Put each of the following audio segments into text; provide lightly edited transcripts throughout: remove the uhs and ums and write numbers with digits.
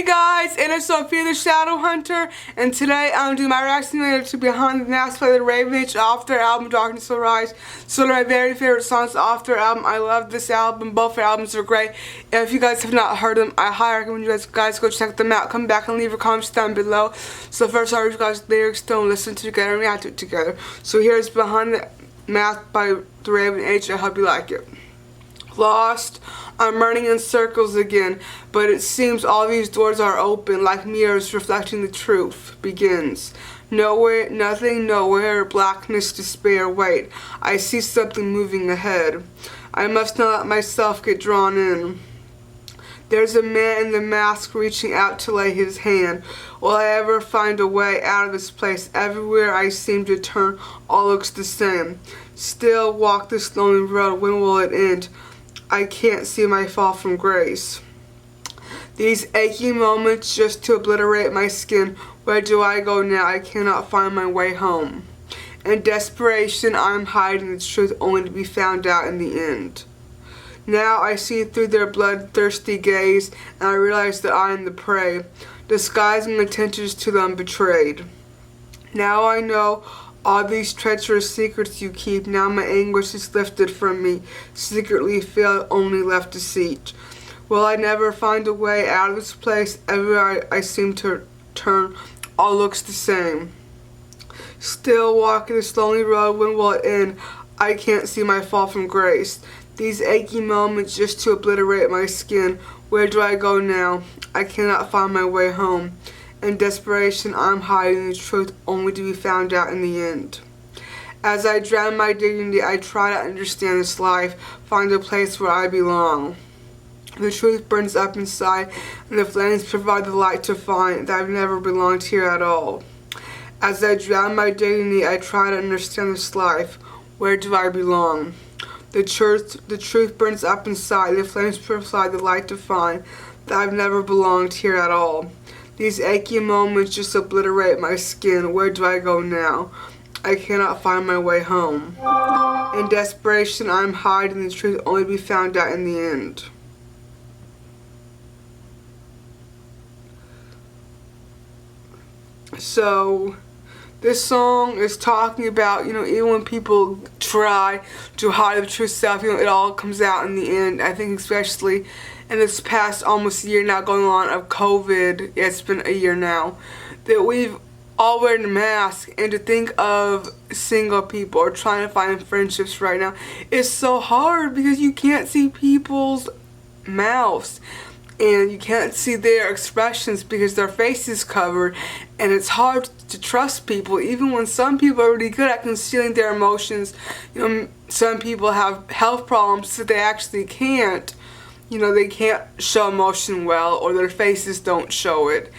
Hey guys, it is Sophia the Shadow Hunter, and today I'm doing my reaction to Behind the Mask by the Raven off their album Darkness Will Rise. It's one of my very favorite songs off their album. I love this album. Both their albums are great. And if you guys have not heard them, I highly recommend you guys go check them out. Come back and leave your comments down below. So first I'll read you guys lyrics, don't listen together and react to it together. So here's Behind the Mask by the Raven H. I hope you like it. Lost, I'm running in circles again, but it seems all these doors are open like mirrors reflecting the truth. Begins. Nowhere, nothing, nowhere, blackness, despair, wait. I see something moving ahead. I must not let myself get drawn in. There's a man in the mask reaching out to lay his hand. Will I ever find a way out of this place? Everywhere I seem to turn, all looks the same. Still walk this lonely road, when will it end? I can't see my fall from grace. These aching moments just to obliterate my skin. Where do I go now? I cannot find my way home. In desperation, I'm hiding the truth only to be found out in the end. Now I see through their bloodthirsty gaze, and I realize that I am the prey, disguising intentions to them betrayed. Now I know all these treacherous secrets you keep. Now my anguish is lifted from me, secretly feel only left deceit. Will I never find a way out of this place? Everywhere I seem to turn, all looks the same. Still walking this lonely road, when will it end? I can't see my fall from grace. These aching moments just to obliterate my skin. Where do I go now? I cannot find my way home. In desperation, I'm hiding the truth only to be found out in the end. As I drown my dignity, I try to understand this life, find a place where I belong. The truth burns up inside, and the flames provide the light to find that I've never belonged here at all. As I drown my dignity, I try to understand this life. Where do I belong? The truth burns up inside, the flames provide the light to find that I've never belonged here at all. These aching moments just obliterate my skin. Where do I go now? I cannot find my way home. In desperation, I'm hiding the truth only to be found out in the end. So, this song is talking about, even when people try to hide the true self, it all comes out in the end. I think especially in this past almost year now going on of COVID, it's been a year now, that we've all wearing a mask, and to think of single people or trying to find friendships right now is so hard because you can't see people's mouths. And you can't see their expressions because their face is covered, and it's hard to trust people even when some people are really good at concealing their emotions. Some people have health problems so they actually can't, they can't show emotion well, or their faces don't show it,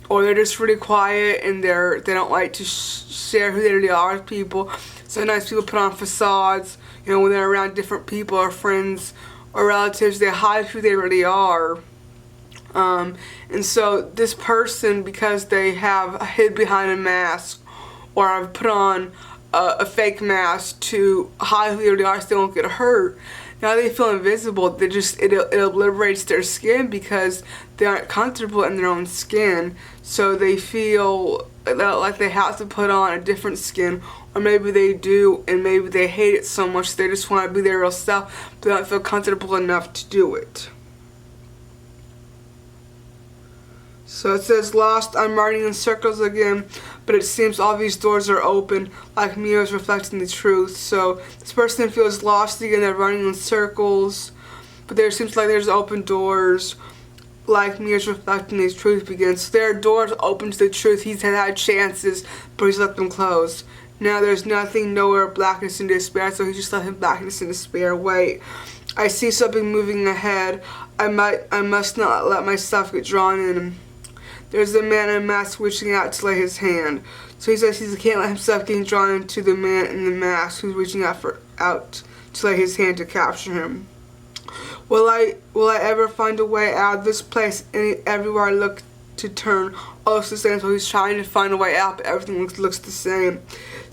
or they're just really quiet and they don't like to share who they really are with people. Sometimes people put on facades, when they're around different people or friends or relatives, they hide who they really are. And so this person, because they have hid behind a mask or have put on a fake mask to hide who they really are so they won't get hurt, now they feel invisible. It obliterates their skin because they aren't comfortable in their own skin, so they feel like they have to put on a different skin, or maybe they do and maybe they hate it so much they just want to be their real self but they don't feel comfortable enough to do it. So it says, lost, I'm running in circles again, but it seems all these doors are open, like mirrors reflecting the truth. So this person feels lost again, they're running in circles, but there seems like there's open doors, like mirrors reflecting the truth begins. So there are doors open to the truth. He's had chances, but he's let them close. Now there's nothing, nowhere, blackness and despair, so he just let him blackness and despair. Wait, I see something moving ahead. I must not let myself get drawn in. There's a man in a mask reaching out to lay his hand. So he says he can't let himself get drawn into the man in the mask who's reaching out to lay his hand to capture him. Will I ever find a way out of this place? Everywhere I look to turn, all looks the same. So he's trying to find a way out, but everything looks the same.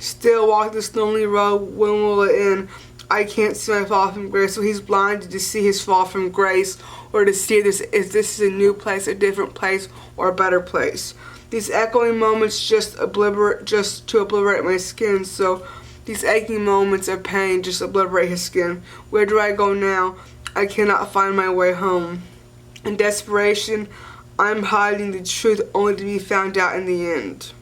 Still walk this lonely road, when will it end? I can't see my fall from grace. So he's blinded to see his fall from grace, or to see if this is a new place, a different place, or a better place. These echoing moments just to obliterate my skin. So these aching moments of pain just obliterate his skin. Where do I go now? I cannot find my way home. In desperation, I'm hiding the truth only to be found out in the end.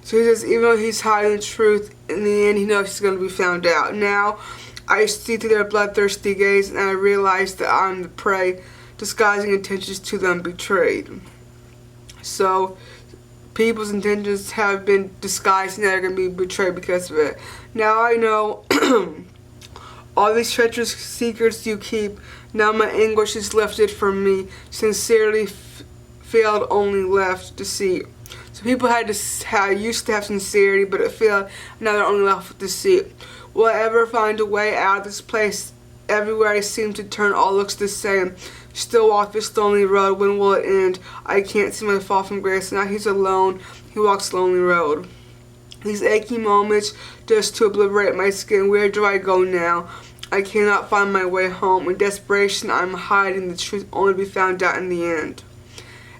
So he says, even though he's hiding the truth, in the end he knows he's going to be found out. Now, I see through their bloodthirsty gaze, and I realize that I'm the prey, disguising intentions to them betrayed. So, people's intentions have been disguised, and they're going to be betrayed because of it. Now I know all these treacherous secrets you keep. Now my anguish is lifted from me. Sincerely failed, only left deceit. So people used to have sincerity, but it failed. Now they're only left with deceit. Will I ever find a way out of this place? Everywhere I seem to turn, all looks the same. Still walk this lonely road. When will it end? I can't see my fall from grace. Now he's alone. He walks the lonely road. These aching moments just to obliterate my skin. Where do I go now? I cannot find my way home. In desperation, I'm hiding the truth only to be found out in the end.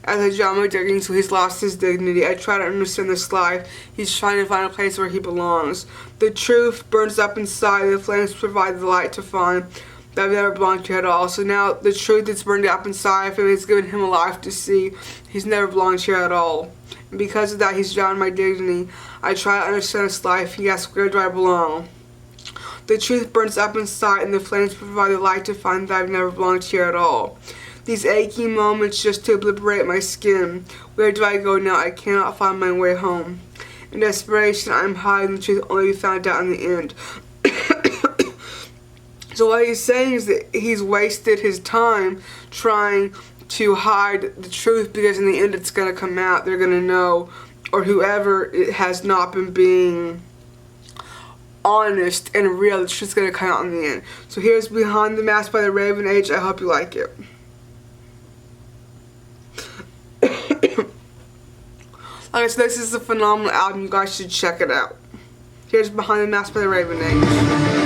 As I drop my digging, so he's lost his dignity. I try to understand this life. He's trying to find a place where he belongs. The truth burns up inside. The flames provide the light to find that I've never belonged to at all. So now the truth that's burned up inside of him has given him a life to see. He's never belonged here at all. And because of that, he's drowned my dignity. I try to understand this life. He asks, where do I belong? The truth burns up inside, and the flames provide the light to find that I've never belonged here at all. These aching moments just to obliterate my skin. Where do I go now? I cannot find my way home. In desperation, I'm hiding the truth only to be found out in the end. So what he's saying is that he's wasted his time trying to hide the truth, because in the end it's going to come out. They're going to know, or whoever it has not been being honest and real, the truth's going to come out in the end. So here's Behind the Mask by the Raven Age. I hope you like it. Okay, so this is a phenomenal album. You guys should check it out. Here's Behind the Mask by the Raven Age.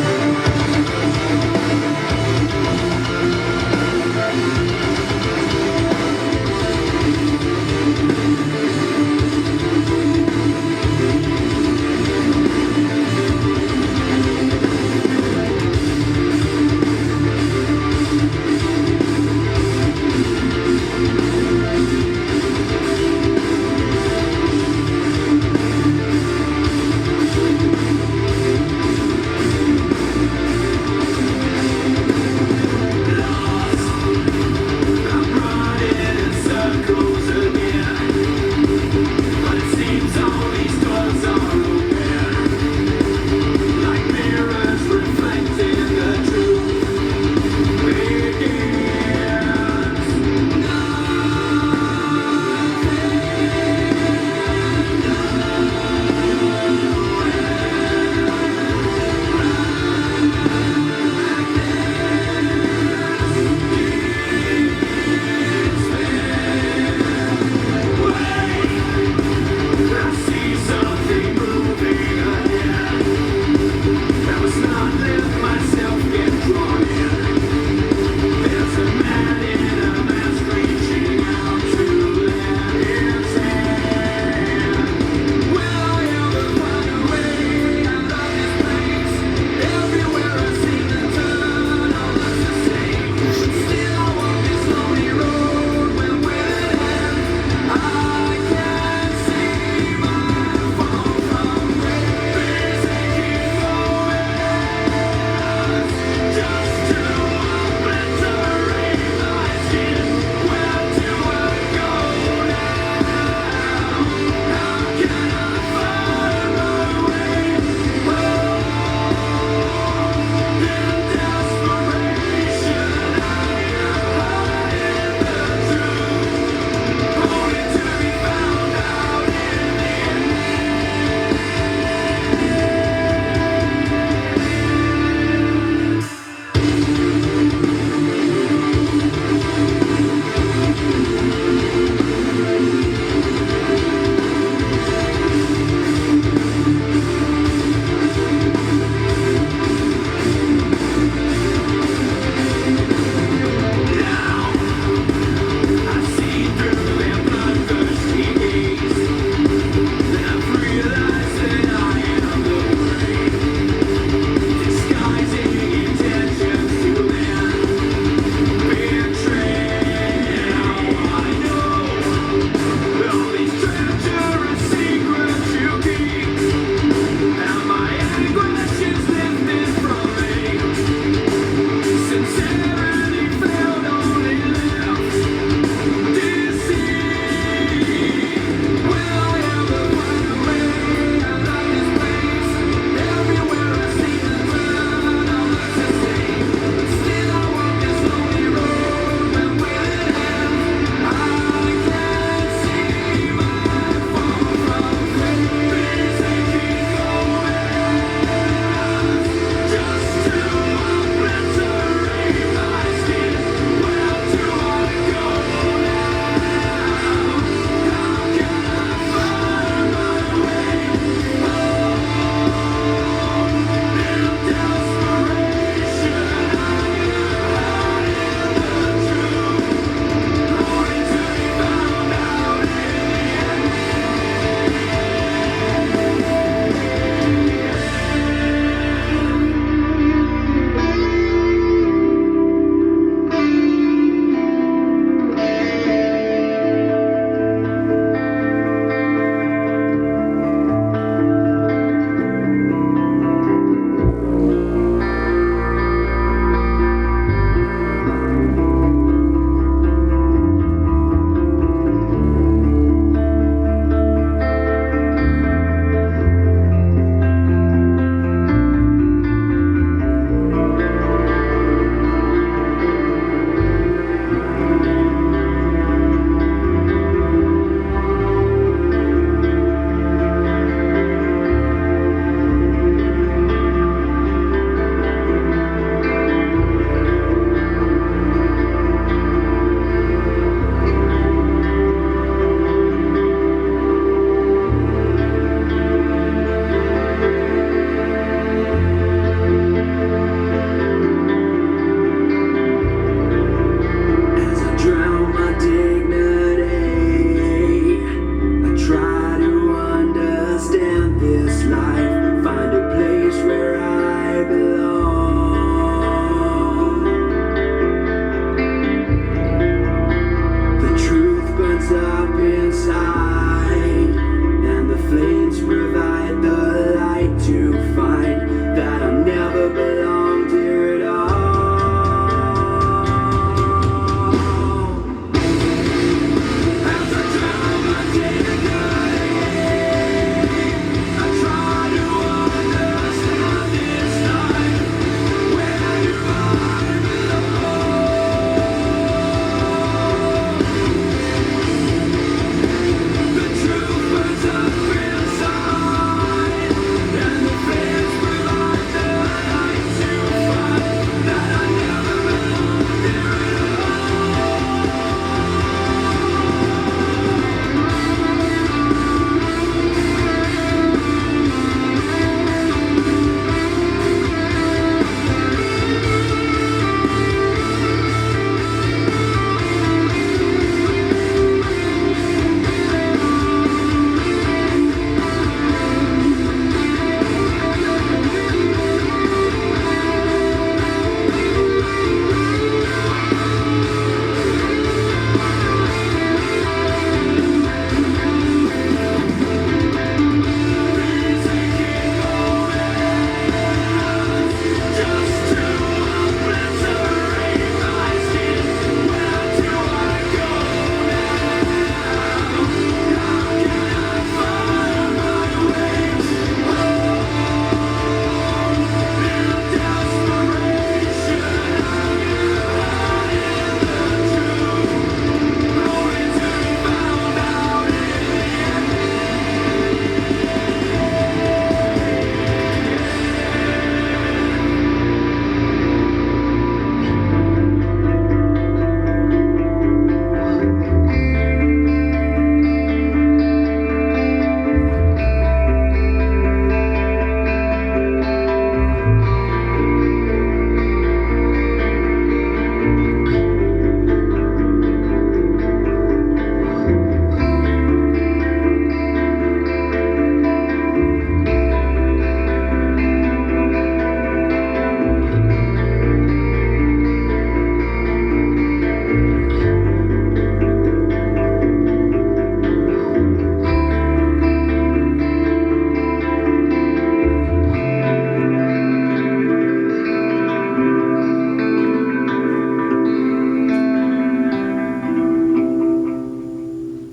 burns up inside, and the flames provide the light to find that I never belonged here at all. As I drown my day to night, I try to understand this life, where do I belong? The truth burns up inside, and the flames provide the light to find that I never belonged here at all.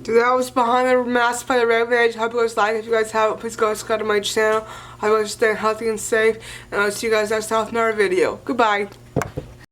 So that was Behind the Mask by the Rampage. Hope you guys like it. If you guys haven't, please go subscribe to my channel. I hope you guys stay healthy and safe. And I'll see you guys next time in another video. Goodbye.